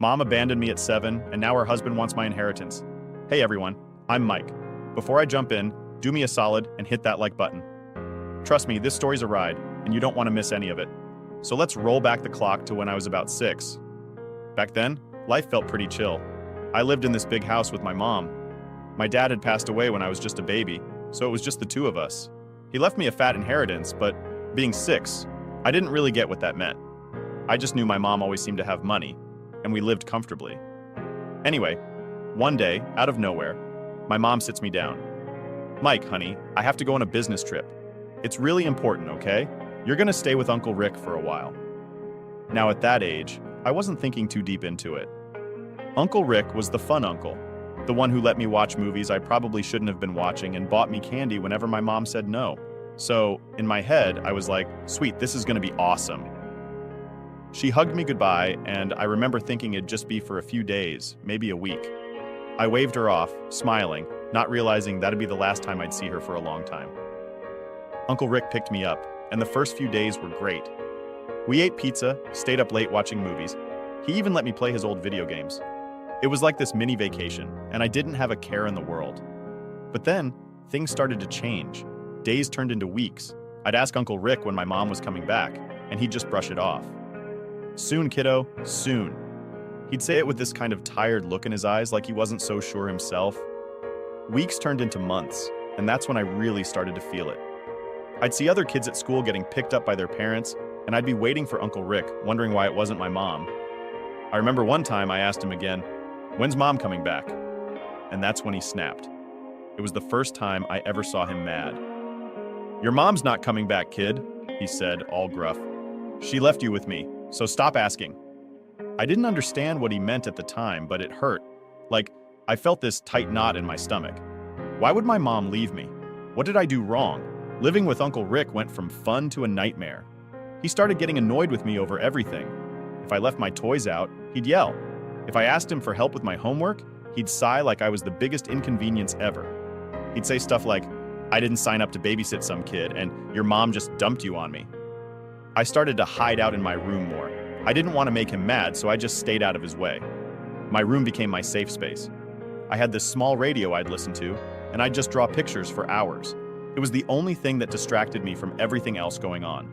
Mom abandoned me at 7, and now her husband wants my inheritance. Hey everyone, I'm Mike. Before I jump in, do me a solid and hit that like button. Trust me, this story's a ride, and you don't want to miss any of it. So let's roll back the clock to when I was about 6. Back then, life felt pretty chill. I lived in this big house with my mom. My dad had passed away when I was just a baby, so it was just the two of us. He left me a fat inheritance, but being 6, I didn't really get what that meant. I just knew my mom always seemed to have money, and we lived comfortably. Anyway, one day, out of nowhere, my mom sits me down. Mike, honey, I have to go on a business trip. It's really important, okay? You're gonna stay with Uncle Rick for a while. Now at that age, I wasn't thinking too deep into it. Uncle Rick was the fun uncle, the one who let me watch movies I probably shouldn't have been watching and bought me candy whenever my mom said no. So, in my head, I was like, sweet, this is gonna be awesome. She hugged me goodbye, and I remember thinking it'd just be for a few days, maybe a week. I waved her off, smiling, not realizing that'd be the last time I'd see her for a long time. Uncle Rick picked me up, and the first few days were great. We ate pizza, stayed up late watching movies. He even let me play his old video games. It was like this mini vacation, and I didn't have a care in the world. But then, things started to change. Days turned into weeks. I'd ask Uncle Rick when my mom was coming back, and he'd just brush it off. Soon, kiddo, soon. He'd say it with this kind of tired look in his eyes, like he wasn't so sure himself. Weeks turned into months, and that's when I really started to feel it. I'd see other kids at school getting picked up by their parents, and I'd be waiting for Uncle Rick, wondering why it wasn't my mom. I remember one time I asked him again, "When's Mom coming back?" And that's when he snapped. It was the first time I ever saw him mad. "Your mom's not coming back, kid," he said, all gruff. "She left you with me, so stop asking." I didn't understand what he meant at the time, but it hurt. Like, I felt this tight knot in my stomach. Why would my mom leave me? What did I do wrong? Living with Uncle Rick went from fun to a nightmare. He started getting annoyed with me over everything. If I left my toys out, he'd yell. If I asked him for help with my homework, he'd sigh like I was the biggest inconvenience ever. He'd say stuff like, "I didn't sign up to babysit some kid, and your mom just dumped you on me." I started to hide out in my room more. I didn't want to make him mad, so I just stayed out of his way. My room became my safe space. I had this small radio I'd listen to, and I'd just draw pictures for hours. It was the only thing that distracted me from everything else going on.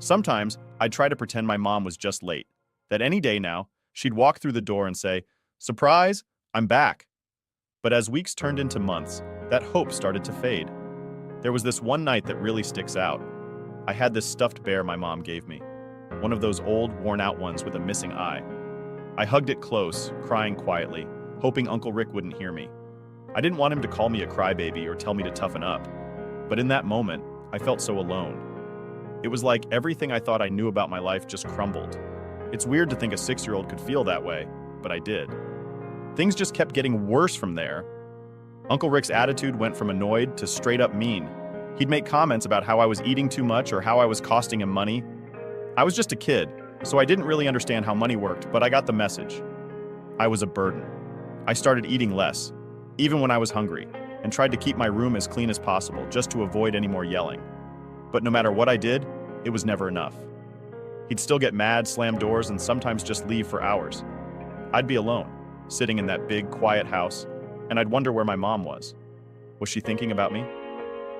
Sometimes, I'd try to pretend my mom was just late, that any day now, she'd walk through the door and say, "Surprise, I'm back." But as weeks turned into months, that hope started to fade. There was this one night that really sticks out. I had this stuffed bear my mom gave me, one of those old, worn-out ones with a missing eye. I hugged it close, crying quietly, hoping Uncle Rick wouldn't hear me. I didn't want him to call me a crybaby or tell me to toughen up. But in that moment, I felt so alone. It was like everything I thought I knew about my life just crumbled. It's weird to think a 6-year-old could feel that way, but I did. Things just kept getting worse from there. Uncle Rick's attitude went from annoyed to straight up mean. He'd make comments about how I was eating too much or how I was costing him money. I was just a kid, so I didn't really understand how money worked, but I got the message. I was a burden. I started eating less, even when I was hungry, and tried to keep my room as clean as possible just to avoid any more yelling. But no matter what I did, it was never enough. He'd still get mad, slam doors, and sometimes just leave for hours. I'd be alone, sitting in that big, quiet house, and I'd wonder where my mom was. Was she thinking about me?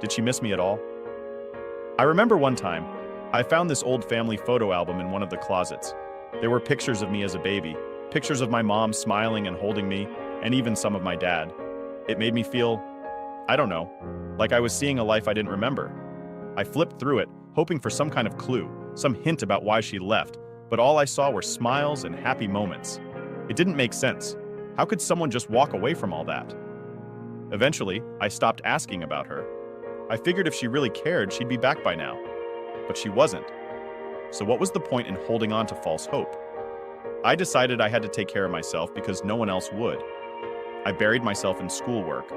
Did she miss me at all? I remember one time, I found this old family photo album in one of the closets. There were pictures of me as a baby, pictures of my mom smiling and holding me, and even some of my dad. It made me feel, I don't know, like I was seeing a life I didn't remember. I flipped through it, hoping for some kind of clue, some hint about why she left, but all I saw were smiles and happy moments. It didn't make sense. How could someone just walk away from all that? Eventually, I stopped asking about her. I figured if she really cared, she'd be back by now. But she wasn't. So what was the point in holding on to false hope? I decided I had to take care of myself because no one else would. I buried myself in schoolwork.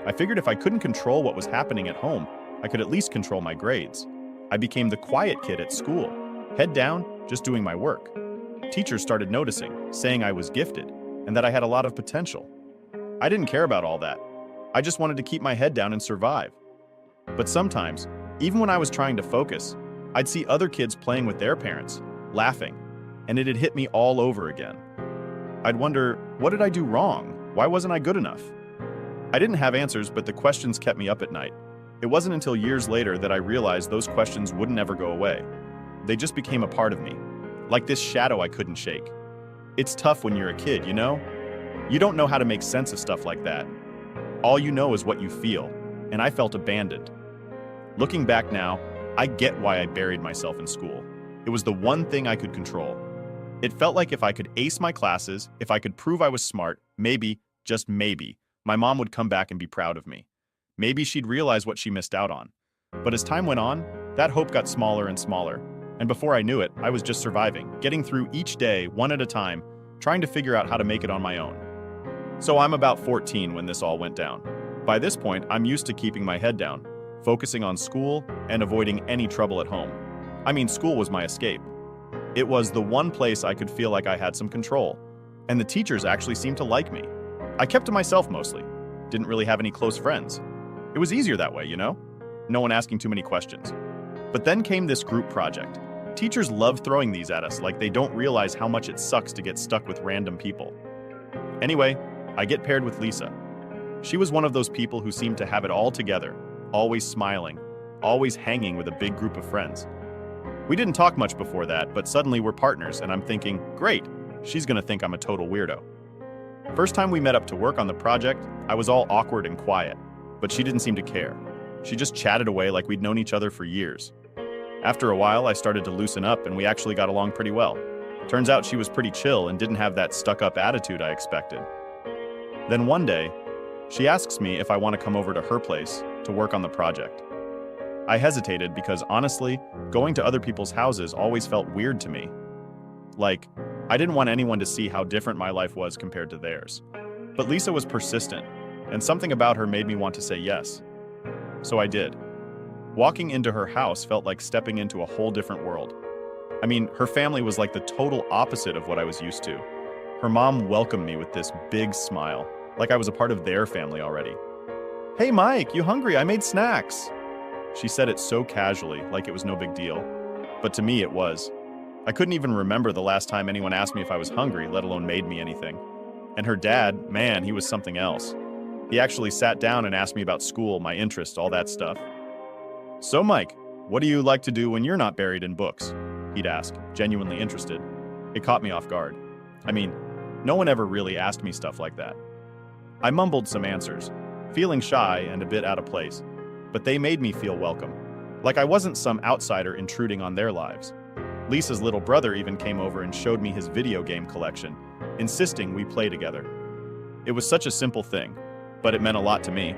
I figured if I couldn't control what was happening at home, I could at least control my grades. I became the quiet kid at school, head down, just doing my work. Teachers started noticing, saying I was gifted, and that I had a lot of potential. I didn't care about all that. I just wanted to keep my head down and survive. But sometimes, even when I was trying to focus, I'd see other kids playing with their parents, laughing, and it had hit me all over again. I'd wonder, what did I do wrong? Why wasn't I good enough? I didn't have answers, but the questions kept me up at night. It wasn't until years later that I realized those questions wouldn't ever go away. They just became a part of me, like this shadow I couldn't shake. It's tough when you're a kid, you know? You don't know how to make sense of stuff like that. All you know is what you feel, and I felt abandoned. Looking back now, I get why I buried myself in school. It was the one thing I could control. It felt like if I could ace my classes, if I could prove I was smart, maybe, just maybe, my mom would come back and be proud of me. Maybe she'd realize what she missed out on. But as time went on, that hope got smaller and smaller. And before I knew it, I was just surviving, getting through each day, one at a time, trying to figure out how to make it on my own. So I'm about 14 when this all went down. By this point, I'm used to keeping my head down, focusing on school and avoiding any trouble at home. I mean, school was my escape. It was the one place I could feel like I had some control. And the teachers actually seemed to like me. I kept to myself mostly. Didn't really have any close friends. It was easier that way, you know? No one asking too many questions. But then came this group project. Teachers love throwing these at us like they don't realize how much it sucks to get stuck with random people. Anyway, I get paired with Lisa. She was one of those people who seemed to have it all together, always smiling, always hanging with a big group of friends. We didn't talk much before that, but suddenly we're partners and I'm thinking, great, she's gonna think I'm a total weirdo. First time we met up to work on the project, I was all awkward and quiet, but she didn't seem to care. She just chatted away like we'd known each other for years. After a while, I started to loosen up and we actually got along pretty well. Turns out she was pretty chill and didn't have that stuck-up attitude I expected. Then one day, she asks me if I want to come over to her place to work on the project. I hesitated because honestly, going to other people's houses always felt weird to me. Like, I didn't want anyone to see how different my life was compared to theirs. But Lisa was persistent, and something about her made me want to say yes. So I did. Walking into her house felt like stepping into a whole different world. I mean, her family was like the total opposite of what I was used to. Her mom welcomed me with this big smile, like I was a part of their family already. "Hey Mike, you hungry? I made snacks." She said it so casually, like it was no big deal. But to me, it was. I couldn't even remember the last time anyone asked me if I was hungry, let alone made me anything. And her dad, man, he was something else. He actually sat down and asked me about school, my interests, all that stuff. "So Mike, what do you like to do when you're not buried in books?" He'd ask, genuinely interested. It caught me off guard. I mean, no one ever really asked me stuff like that. I mumbled some answers, feeling shy and a bit out of place, but they made me feel welcome, like I wasn't some outsider intruding on their lives. Lisa's little brother even came over and showed me his video game collection, insisting we play together. It was such a simple thing, but it meant a lot to me.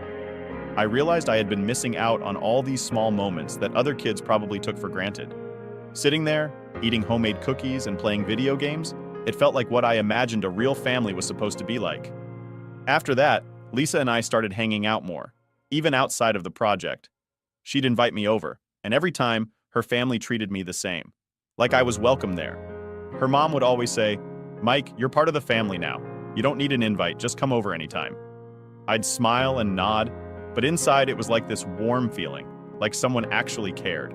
I realized I had been missing out on all these small moments that other kids probably took for granted. Sitting there, eating homemade cookies and playing video games, it felt like what I imagined a real family was supposed to be like. After that, Lisa and I started hanging out more, even outside of the project. She'd invite me over, and every time, her family treated me the same, like I was welcome there. Her mom would always say, "Mike, you're part of the family now. You don't need an invite, just come over anytime." I'd smile and nod, but inside it was like this warm feeling, like someone actually cared.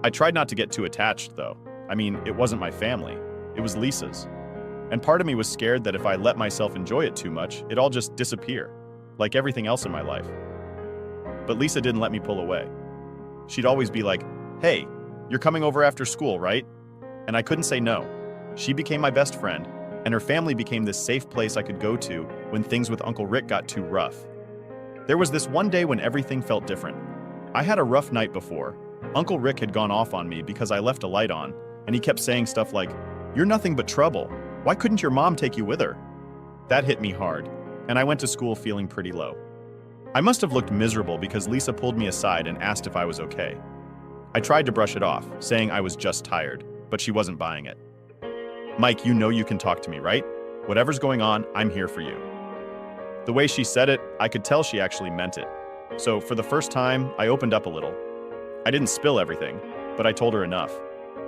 I tried not to get too attached, though. I mean, it wasn't my family. It was Lisa's. And part of me was scared that if I let myself enjoy it too much, it'd all just disappear, like everything else in my life. But Lisa didn't let me pull away. She'd always be like, "Hey, you're coming over after school, right?" And I couldn't say no. She became my best friend, and her family became this safe place I could go to when things with Uncle Rick got too rough. There was this one day when everything felt different. I had a rough night before. Uncle Rick had gone off on me because I left a light on, and he kept saying stuff like, "You're nothing but trouble. Why couldn't your mom take you with her?" That hit me hard, and I went to school feeling pretty low. I must have looked miserable because Lisa pulled me aside and asked if I was okay. I tried to brush it off, saying I was just tired, but she wasn't buying it. "Mike, you know you can talk to me, right? Whatever's going on, I'm here for you." The way she said it, I could tell she actually meant it. So for the first time, I opened up a little. I didn't spill everything, but I told her enough.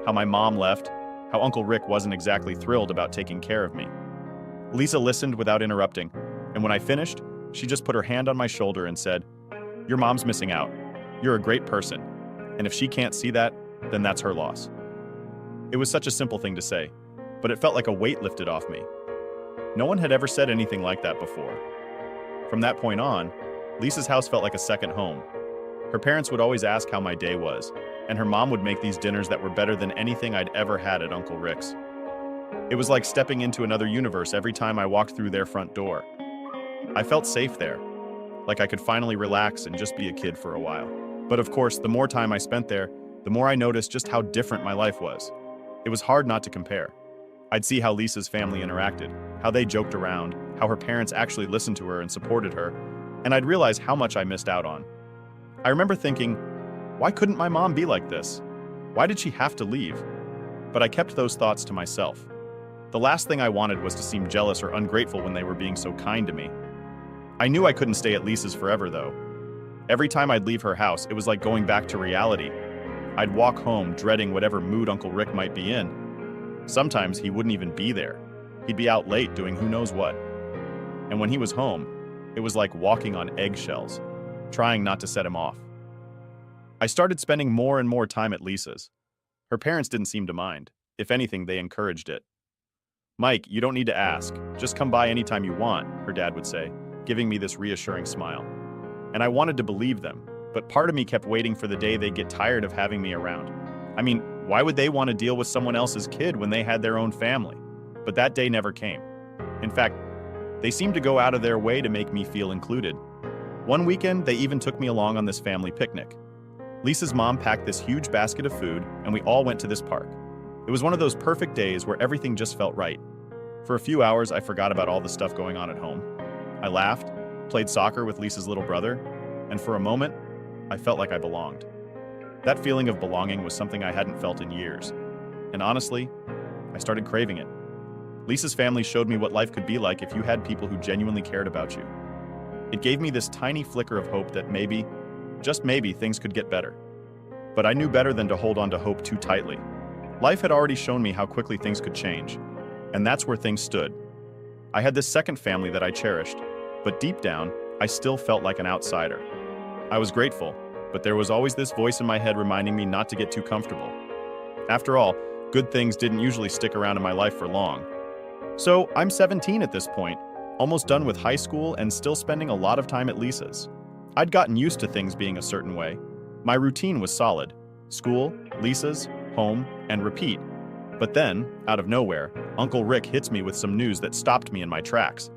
How my mom left, how Uncle Rick wasn't exactly thrilled about taking care of me. Lisa listened without interrupting, and when I finished, she just put her hand on my shoulder and said, "Your mom's missing out. You're a great person, and if she can't see that, then that's her loss." It was such a simple thing to say, but it felt like a weight lifted off me. No one had ever said anything like that before. From that point on, Lisa's house felt like a second home. Her parents would always ask how my day was, and her mom would make these dinners that were better than anything I'd ever had at Uncle Rick's. It was like stepping into another universe every time I walked through their front door. I felt safe there, like I could finally relax and just be a kid for a while. But of course, the more time I spent there, the more I noticed just how different my life was. It was hard not to compare. I'd see how Lisa's family interacted, how they joked around, how her parents actually listened to her and supported her, and I'd realize how much I missed out on. I remember thinking, why couldn't my mom be like this? Why did she have to leave? But I kept those thoughts to myself. The last thing I wanted was to seem jealous or ungrateful when they were being so kind to me. I knew I couldn't stay at Lisa's forever, though. Every time I'd leave her house, it was like going back to reality. I'd walk home dreading whatever mood Uncle Rick might be in. Sometimes he wouldn't even be there. He'd be out late doing who knows what. And when he was home, it was like walking on eggshells, trying not to set him off. I started spending more and more time at Lisa's. Her parents didn't seem to mind. If anything, they encouraged it. "Mike, you don't need to ask. Just come by anytime you want," her dad would say, giving me this reassuring smile. And I wanted to believe them, but part of me kept waiting for the day they'd get tired of having me around. I mean, why would they want to deal with someone else's kid when they had their own family? But that day never came. In fact, they seemed to go out of their way to make me feel included. One weekend, they even took me along on this family picnic. Lisa's mom packed this huge basket of food, and we all went to this park. It was one of those perfect days where everything just felt right. For a few hours, I forgot about all the stuff going on at home. I laughed, played soccer with Lisa's little brother, and for a moment, I felt like I belonged. That feeling of belonging was something I hadn't felt in years. And honestly, I started craving it. Lisa's family showed me what life could be like if you had people who genuinely cared about you. It gave me this tiny flicker of hope that maybe, just maybe, things could get better. But I knew better than to hold on to hope too tightly. Life had already shown me how quickly things could change, and that's where things stood. I had this second family that I cherished, but deep down, I still felt like an outsider. I was grateful, but there was always this voice in my head reminding me not to get too comfortable. After all, good things didn't usually stick around in my life for long. So I'm 17 at this point, almost done with high school and still spending a lot of time at Lisa's. I'd gotten used to things being a certain way. My routine was solid: school, Lisa's, home, and repeat. But then, out of nowhere, Uncle Rick hits me with some news that stopped me in my tracks.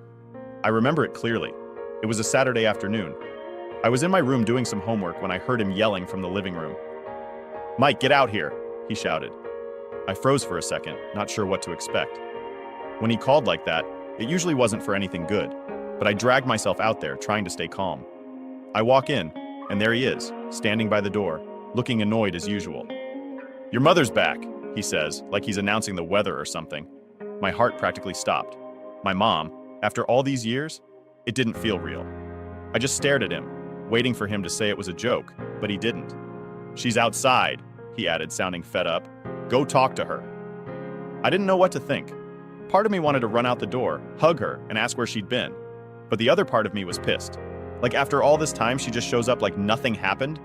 I remember it clearly. It was a Saturday afternoon. I was in my room doing some homework when I heard him yelling from the living room. "Mike, get out here," he shouted. I froze for a second, not sure what to expect. When he called like that, it usually wasn't for anything good, but I dragged myself out there, trying to stay calm. I walk in, and there he is, standing by the door, looking annoyed as usual. "Your mother's back," he says, like he's announcing the weather or something. My heart practically stopped. My mom, after all these years, it didn't feel real. I just stared at him, waiting for him to say it was a joke, but he didn't. "She's outside," he added, sounding fed up. "Go talk to her." I didn't know what to think. Part of me wanted to run out the door, hug her, and ask where she'd been. But the other part of me was pissed. Like after all this time, she just shows up like nothing happened?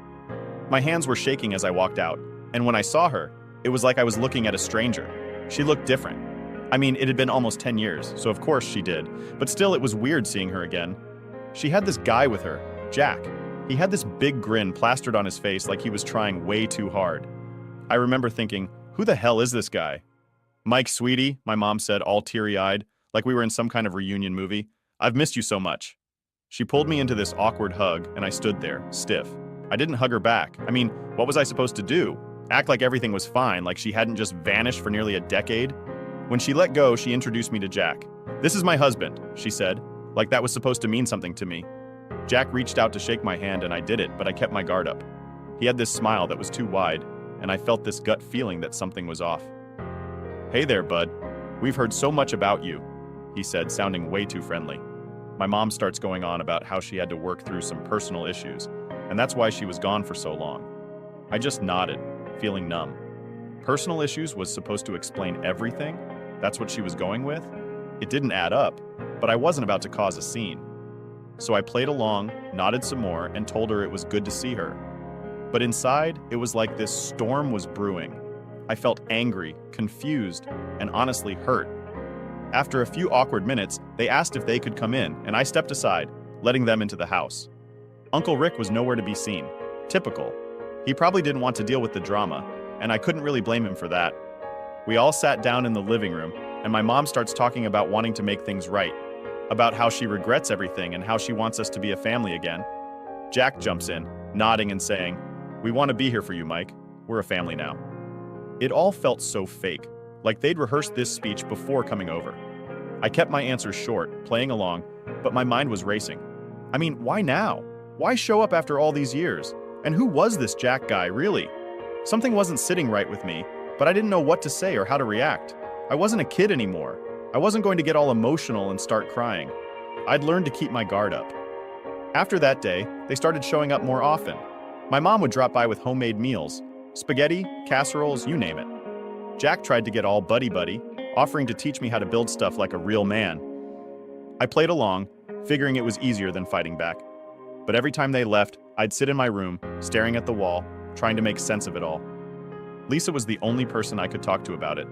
My hands were shaking as I walked out, and when I saw her, it was like I was looking at a stranger. She looked different. I mean, it had been almost 10 years, so of course she did, but still it was weird seeing her again. She had this guy with her, Jack. He had this big grin plastered on his face like he was trying way too hard. I remember thinking, who the hell is this guy? "Mike, sweetie," my mom said, all teary-eyed, like we were in some kind of reunion movie. "I've missed you so much." She pulled me into this awkward hug, and I stood there, stiff. I didn't hug her back. I mean, what was I supposed to do? Act like everything was fine, like she hadn't just vanished for nearly a decade? When she let go, she introduced me to Jack. "This is my husband," she said, like that was supposed to mean something to me. Jack reached out to shake my hand, and I did it, but I kept my guard up. He had this smile that was too wide, and I felt this gut feeling that something was off. "Hey there, bud. We've heard so much about you," he said, sounding way too friendly. My mom starts going on about how she had to work through some personal issues, and that's why she was gone for so long. I just nodded, feeling numb. Personal issues was supposed to explain everything? That's what she was going with? It didn't add up, but I wasn't about to cause a scene. So I played along, nodded some more, and told her it was good to see her. But inside, it was like this storm was brewing. I felt angry, confused, and honestly hurt. After a few awkward minutes, they asked if they could come in, and I stepped aside, letting them into the house. Uncle Rick was nowhere to be seen. Typical. He probably didn't want to deal with the drama, and I couldn't really blame him for that. We all sat down in the living room, and my mom starts talking about wanting to make things right, about how she regrets everything and how she wants us to be a family again. Jack jumps in, nodding and saying, "We want to be here for you, Mike. We're a family now." It all felt so fake, like they'd rehearsed this speech before coming over. I kept my answers short, playing along, but my mind was racing. I mean, why now? Why show up after all these years? And who was this Jack guy, really? Something wasn't sitting right with me, but I didn't know what to say or how to react. I wasn't a kid anymore. I wasn't going to get all emotional and start crying. I'd learned to keep my guard up. After that day, they started showing up more often. My mom would drop by with homemade meals, spaghetti, casseroles, you name it. Jack tried to get all buddy-buddy, offering to teach me how to build stuff like a real man. I played along, figuring it was easier than fighting back. But every time they left, I'd sit in my room, staring at the wall, trying to make sense of it all. Lisa was the only person I could talk to about it.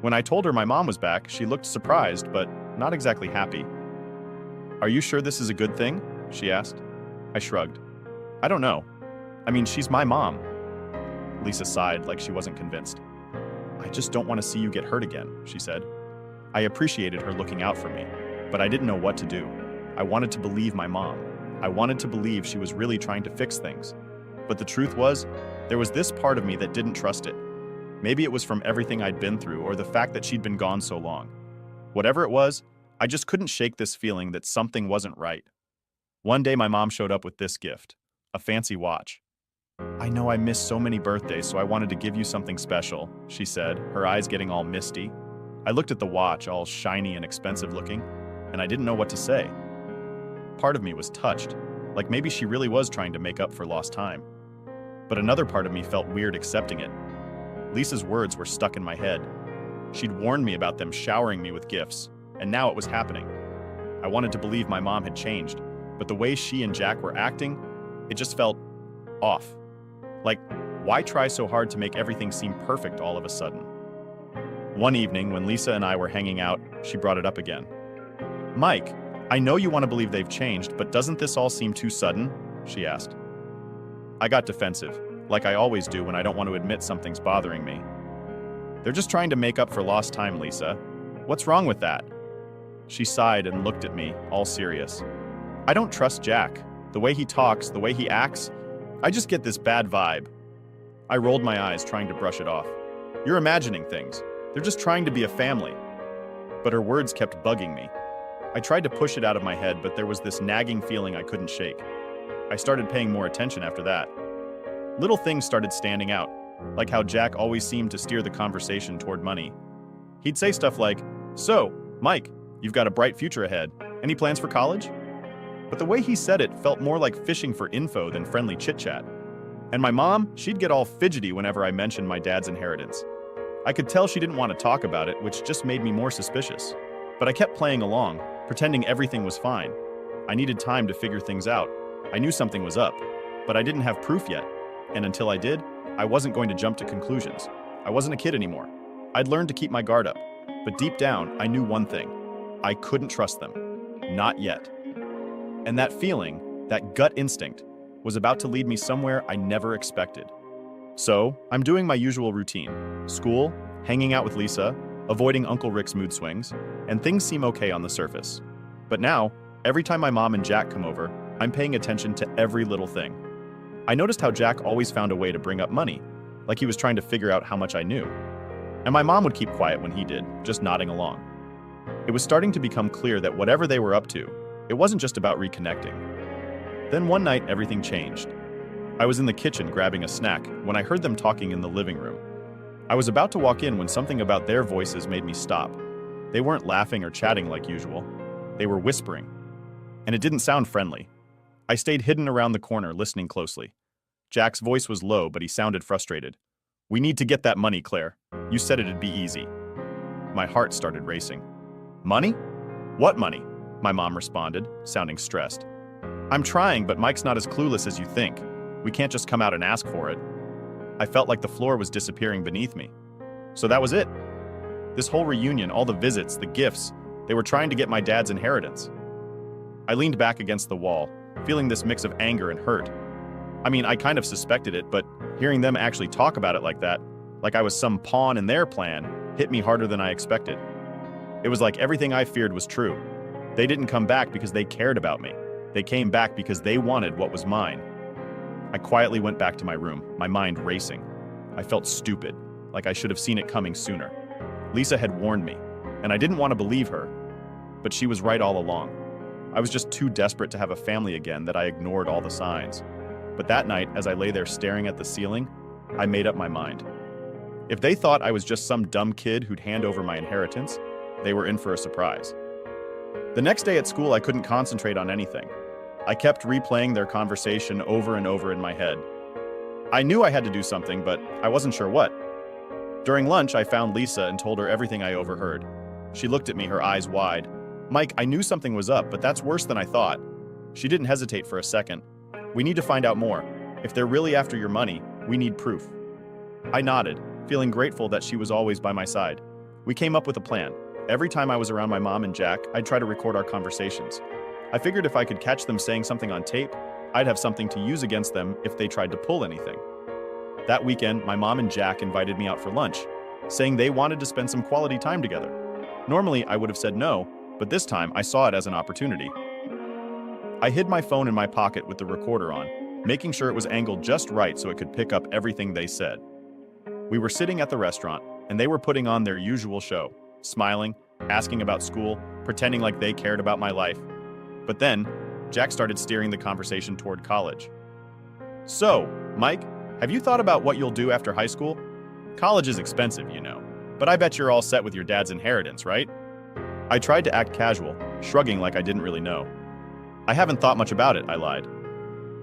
When I told her my mom was back, she looked surprised, but not exactly happy. "Are you sure this is a good thing?" she asked. I shrugged. "I don't know. I mean, she's my mom." Lisa sighed like she wasn't convinced. "I just don't want to see you get hurt again," she said. I appreciated her looking out for me, but I didn't know what to do. I wanted to believe my mom. I wanted to believe she was really trying to fix things. But the truth was, there was this part of me that didn't trust it. Maybe it was from everything I'd been through or the fact that she'd been gone so long. Whatever it was, I just couldn't shake this feeling that something wasn't right. One day my mom showed up with this gift, a fancy watch. "I know I missed so many birthdays, so I wanted to give you something special," she said, her eyes getting all misty. I looked at the watch, all shiny and expensive looking, and I didn't know what to say. Part of me was touched, like maybe she really was trying to make up for lost time. But another part of me felt weird accepting it. Lisa's words were stuck in my head. She'd warned me about them showering me with gifts, and now it was happening. I wanted to believe my mom had changed, but the way she and Jack were acting, it just felt off. Like, why try so hard to make everything seem perfect all of a sudden? One evening, when Lisa and I were hanging out, she brought it up again. "Mike, I know you want to believe they've changed, but doesn't this all seem too sudden?" she asked. I got defensive, like I always do when I don't want to admit something's bothering me. "They're just trying to make up for lost time, Lisa. What's wrong with that?" She sighed and looked at me, all serious. "I don't trust Jack. The way he talks, the way he acts, I just get this bad vibe." I rolled my eyes, trying to brush it off. "You're imagining things. They're just trying to be a family." But her words kept bugging me. I tried to push it out of my head, but there was this nagging feeling I couldn't shake. I started paying more attention after that. Little things started standing out, like how Jack always seemed to steer the conversation toward money. He'd say stuff like, "So, Mike, you've got a bright future ahead. Any plans for college?" But the way he said it felt more like fishing for info than friendly chit-chat. And my mom, she'd get all fidgety whenever I mentioned my dad's inheritance. I could tell she didn't want to talk about it, which just made me more suspicious. But I kept playing along, pretending everything was fine. I needed time to figure things out. I knew something was up, but I didn't have proof yet. And until I did, I wasn't going to jump to conclusions. I wasn't a kid anymore. I'd learned to keep my guard up. But deep down, I knew one thing. I couldn't trust them. Not yet. And that feeling, that gut instinct, was about to lead me somewhere I never expected. So, I'm doing my usual routine. School, hanging out with Lisa, avoiding Uncle Rick's mood swings, and things seem okay on the surface. But now, every time my mom and Jack come over, I'm paying attention to every little thing. I noticed how Jack always found a way to bring up money, like he was trying to figure out how much I knew. And my mom would keep quiet when he did, just nodding along. It was starting to become clear that whatever they were up to, it wasn't just about reconnecting. Then one night, everything changed. I was in the kitchen grabbing a snack when I heard them talking in the living room. I was about to walk in when something about their voices made me stop. They weren't laughing or chatting like usual. They were whispering. And it didn't sound friendly. I stayed hidden around the corner, listening closely. Jack's voice was low, but he sounded frustrated. "We need to get that money, Claire. You said it'd be easy." My heart started racing. "Money? What money?" my mom responded, sounding stressed. "I'm trying, but Mike's not as clueless as you think. We can't just come out and ask for it." I felt like the floor was disappearing beneath me. So that was it. This whole reunion, all the visits, the gifts, they were trying to get my dad's inheritance. I leaned back against the wall, feeling this mix of anger and hurt. I mean, I kind of suspected it, but hearing them actually talk about it like that, like I was some pawn in their plan, hit me harder than I expected. It was like everything I feared was true. They didn't come back because they cared about me. They came back because they wanted what was mine. I quietly went back to my room, my mind racing. I felt stupid, like I should have seen it coming sooner. Lisa had warned me, and I didn't want to believe her, but she was right all along. I was just too desperate to have a family again that I ignored all the signs. But that night, as I lay there staring at the ceiling, I made up my mind. If they thought I was just some dumb kid who'd hand over my inheritance, they were in for a surprise. The next day at school, I couldn't concentrate on anything. I kept replaying their conversation over and over in my head. I knew I had to do something, but I wasn't sure what. During lunch, I found Lisa and told her everything I overheard. She looked at me, her eyes wide. "Mike, I knew something was up, but that's worse than I thought." She didn't hesitate for a second. "We need to find out more. If they're really after your money, we need proof." I nodded, feeling grateful that she was always by my side. We came up with a plan. Every time I was around my mom and Jack, I'd try to record our conversations. I figured if I could catch them saying something on tape, I'd have something to use against them if they tried to pull anything. That weekend, my mom and Jack invited me out for lunch, saying they wanted to spend some quality time together. Normally, I would have said no, but this time I saw it as an opportunity. I hid my phone in my pocket with the recorder on, making sure it was angled just right so it could pick up everything they said. We were sitting at the restaurant, and they were putting on their usual show, smiling, asking about school, pretending like they cared about my life. But then, Jack started steering the conversation toward college. "So, Mike, have you thought about what you'll do after high school? College is expensive, you know, but I bet you're all set with your dad's inheritance, right?" I tried to act casual, shrugging like I didn't really know. "I haven't thought much about it," I lied.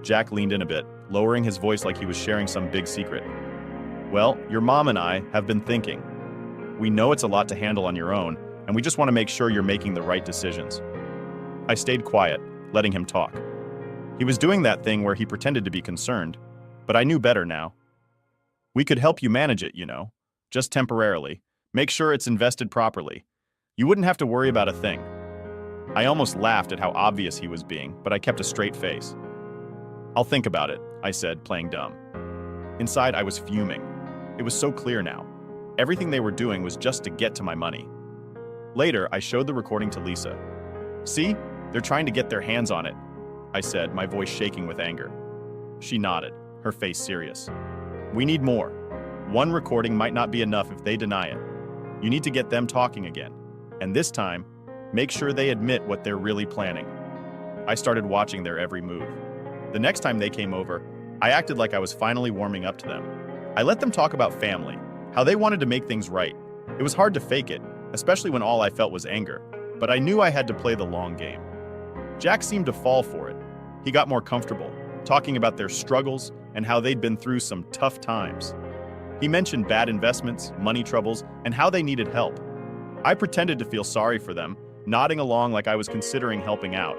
Jack leaned in a bit, lowering his voice like he was sharing some big secret. "Well, your mom and I have been thinking. We know it's a lot to handle on your own, and we just want to make sure you're making the right decisions." I stayed quiet, letting him talk. He was doing that thing where he pretended to be concerned, but I knew better now. "We could help you manage it, you know, just temporarily. Make sure it's invested properly. You wouldn't have to worry about a thing." I almost laughed at how obvious he was being, but I kept a straight face. "I'll think about it," I said, playing dumb. Inside, I was fuming. It was so clear now. Everything they were doing was just to get to my money. Later, I showed the recording to Lisa. "See? They're trying to get their hands on it," I said, my voice shaking with anger. She nodded, her face serious. "We need more. One recording might not be enough if they deny it. You need to get them talking again. And this time, make sure they admit what they're really planning." I started watching their every move. The next time they came over, I acted like I was finally warming up to them. I let them talk about family, how they wanted to make things right. It was hard to fake it, especially when all I felt was anger, but I knew I had to play the long game. Jack seemed to fall for it. He got more comfortable, talking about their struggles and how they'd been through some tough times. He mentioned bad investments, money troubles, and how they needed help. I pretended to feel sorry for them, nodding along like I was considering helping out.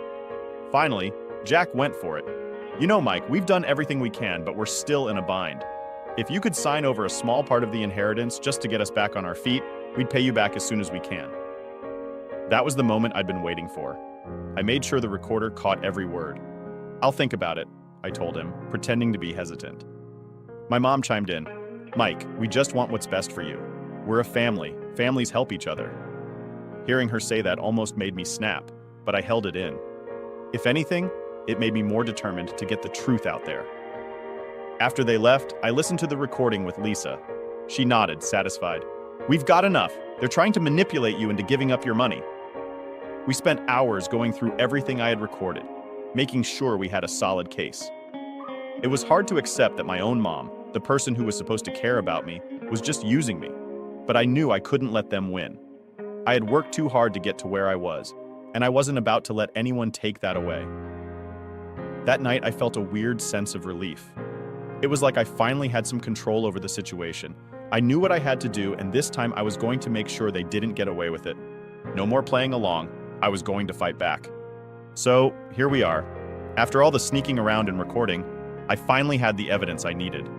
Finally, Jack went for it. "You know, Mike, we've done everything we can, but we're still in a bind. If you could sign over a small part of the inheritance just to get us back on our feet, we'd pay you back as soon as we can." That was the moment I'd been waiting for. I made sure the recorder caught every word. "I'll think about it," I told him, pretending to be hesitant. My mom chimed in. "Mike, we just want what's best for you. We're a family. Families help each other." Hearing her say that almost made me snap, but I held it in. If anything, it made me more determined to get the truth out there. After they left, I listened to the recording with Lisa. She nodded, satisfied. "We've got enough. They're trying to manipulate you into giving up your money." We spent hours going through everything I had recorded, making sure we had a solid case. It was hard to accept that my own mom, the person who was supposed to care about me, was just using me, but I knew I couldn't let them win. I had worked too hard to get to where I was, and I wasn't about to let anyone take that away. That night, I felt a weird sense of relief. It was like I finally had some control over the situation. I knew what I had to do, and this time I was going to make sure they didn't get away with it. No more playing along. I was going to fight back. So, here we are. After all the sneaking around and recording, I finally had the evidence I needed.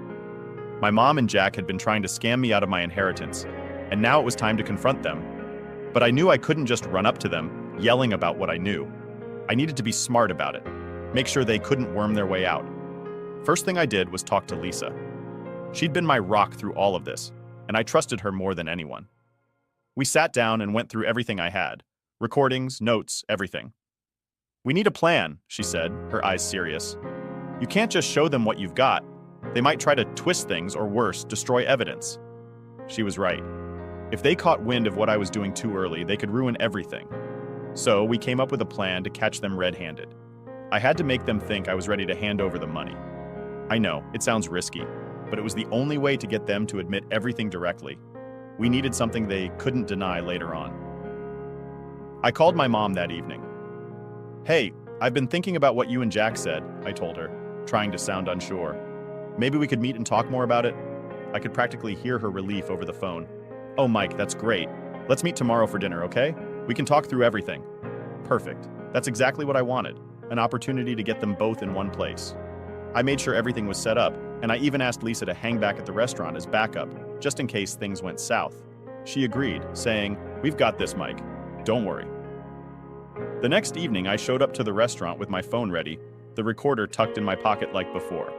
My mom and Jack had been trying to scam me out of my inheritance, and now it was time to confront them. But I knew I couldn't just run up to them, yelling about what I knew. I needed to be smart about it, make sure they couldn't worm their way out. First thing I did was talk to Lisa. She'd been my rock through all of this, and I trusted her more than anyone. We sat down and went through everything I had. Recordings, notes, everything. "We need a plan," she said, her eyes serious. "You can't just show them what you've got. They might try to twist things or worse, destroy evidence." She was right. If they caught wind of what I was doing too early, they could ruin everything. So we came up with a plan to catch them red-handed. I had to make them think I was ready to hand over the money. I know, it sounds risky, but it was the only way to get them to admit everything directly. We needed something they couldn't deny later on. I called my mom that evening. "Hey, I've been thinking about what you and Jack said," I told her, trying to sound unsure. "Maybe we could meet and talk more about it?" I could practically hear her relief over the phone. "Oh, Mike, that's great. Let's meet tomorrow for dinner, okay? We can talk through everything." Perfect. That's exactly what I wanted, an opportunity to get them both in one place. I made sure everything was set up, and I even asked Lisa to hang back at the restaurant as backup, just in case things went south. She agreed, saying, "We've got this, Mike. Don't worry." The next evening, I showed up to the restaurant with my phone ready, the recorder tucked in my pocket like before.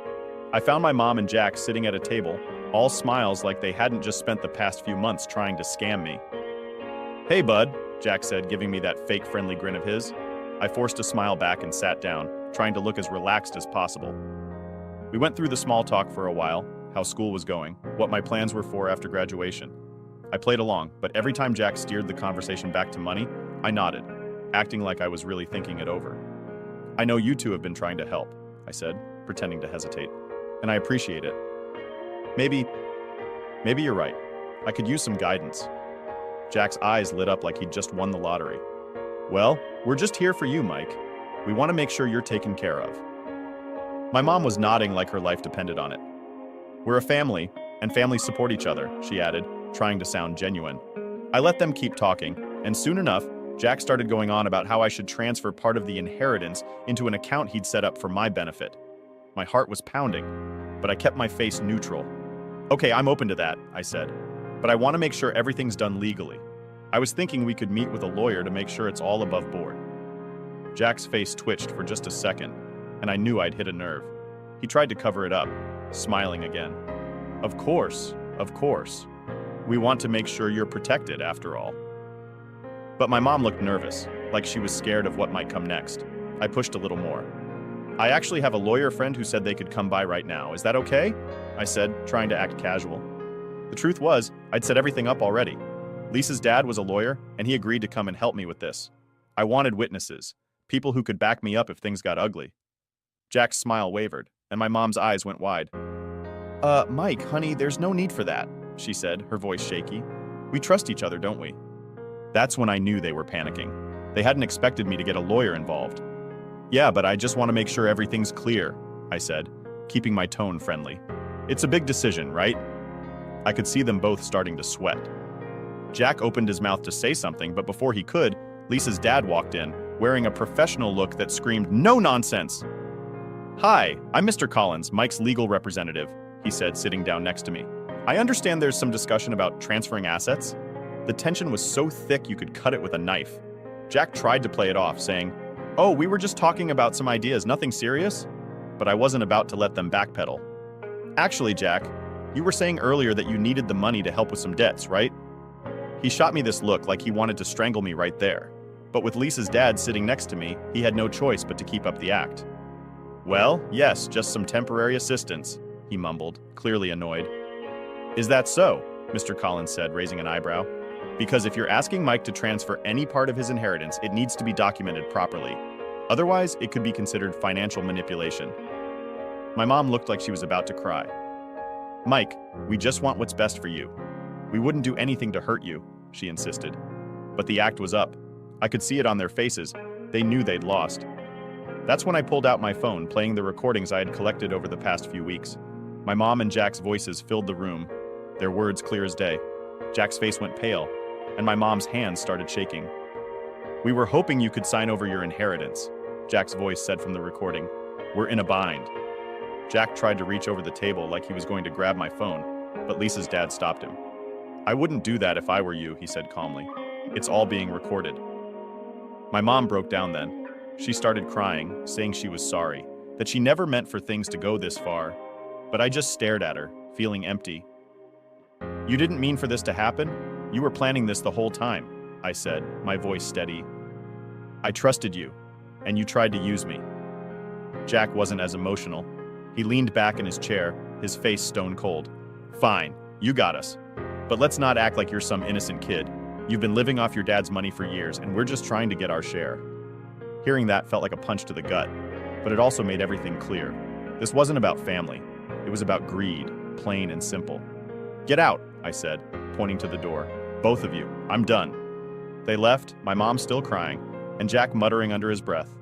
I found my mom and Jack sitting at a table, all smiles like they hadn't just spent the past few months trying to scam me. "Hey, bud," Jack said, giving me that fake friendly grin of his. I forced a smile back and sat down, trying to look as relaxed as possible. We went through the small talk for a while, how school was going, what my plans were for after graduation. I played along, but every time Jack steered the conversation back to money, I nodded, acting like I was really thinking it over. "I know you two have been trying to help," I said, pretending to hesitate, "and I appreciate it. Maybe you're right. I could use some guidance." Jack's eyes lit up like he'd just won the lottery. "Well, we're just here for you, Mike. We want to make sure you're taken care of." My mom was nodding like her life depended on it. "We're a family, and families support each other," she added, trying to sound genuine. I let them keep talking, and soon enough, Jack started going on about how I should transfer part of the inheritance into an account he'd set up for my benefit. My heart was pounding, but I kept my face neutral. "Okay, I'm open to that," I said, "but I want to make sure everything's done legally." I was thinking we could meet with a lawyer to make sure it's all above board. Jack's face twitched for just a second, and I knew I'd hit a nerve. He tried to cover it up, smiling again. Of course. We want to make sure you're protected, after all." But my mom looked nervous, like she was scared of what might come next. I pushed a little more. "I actually have a lawyer friend who said they could come by right now. Is that okay?" I said, trying to act casual. The truth was, I'd set everything up already. Lisa's dad was a lawyer, and he agreed to come and help me with this. I wanted witnesses, people who could back me up if things got ugly. Jack's smile wavered, and my mom's eyes went wide. Mike, honey, there's no need for that," she said, her voice shaky. "We trust each other, don't we?" That's when I knew they were panicking. They hadn't expected me to get a lawyer involved. "Yeah, but I just want to make sure everything's clear," I said, keeping my tone friendly. "It's a big decision, right?" I could see them both starting to sweat. Jack opened his mouth to say something, but before he could, Lisa's dad walked in, wearing a professional look that screamed, "No nonsense!" "Hi, I'm Mr. Collins, Mike's legal representative," he said, sitting down next to me. "I understand there's some discussion about transferring assets." The tension was so thick you could cut it with a knife. Jack tried to play it off, saying, "Oh, we were just talking about some ideas, nothing serious?" But I wasn't about to let them backpedal. "Actually, Jack, you were saying earlier that you needed the money to help with some debts, right?" He shot me this look like he wanted to strangle me right there. But with Lisa's dad sitting next to me, he had no choice but to keep up the act. "Well, yes, just some temporary assistance," he mumbled, clearly annoyed. "Is that so?" Mr. Collins said, raising an eyebrow. "Because if you're asking Mike to transfer any part of his inheritance, it needs to be documented properly. Otherwise, it could be considered financial manipulation." My mom looked like she was about to cry. "Mike, we just want what's best for you. We wouldn't do anything to hurt you," she insisted. But the act was up. I could see it on their faces. They knew they'd lost. That's when I pulled out my phone, playing the recordings I had collected over the past few weeks. My mom and Jack's voices filled the room, their words clear as day. Jack's face went pale, and my mom's hands started shaking. "We were hoping you could sign over your inheritance," Jack's voice said from the recording. "We're in a bind." Jack tried to reach over the table like he was going to grab my phone, but Lisa's dad stopped him. I wouldn't do that if I were you, he said calmly. It's all being recorded. My mom broke down then. She started crying, saying she was sorry, that she never meant for things to go this far. But I just stared at her, feeling empty. You didn't mean for this to happen? You were planning this the whole time, I said, my voice steady. I trusted you, and you tried to use me. Jack wasn't as emotional. He leaned back in his chair, his face stone cold. Fine, you got us. But let's not act like you're some innocent kid. You've been living off your dad's money for years, and we're just trying to get our share. Hearing that felt like a punch to the gut, but it also made everything clear. This wasn't about family. It was about greed, plain and simple. Get out, I said, pointing to the door. Both of you, I'm done. They left, my mom still crying, and Jack muttering under his breath.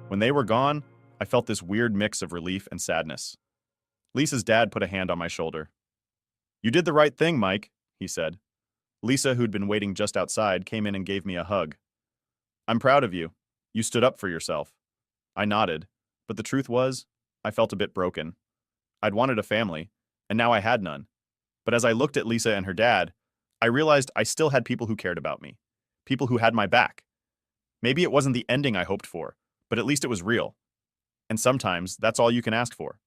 When they were gone, I felt this weird mix of relief and sadness. Lisa's dad put a hand on my shoulder. You did the right thing, Mike, he said. Lisa, who'd been waiting just outside, came in and gave me a hug. I'm proud of you. You stood up for yourself. I nodded, but the truth was, I felt a bit broken. I'd wanted a family, and now I had none. But as I looked at Lisa and her dad, I realized I still had people who cared about me. People who had my back. Maybe it wasn't the ending I hoped for, but at least it was real. And sometimes that's all you can ask for.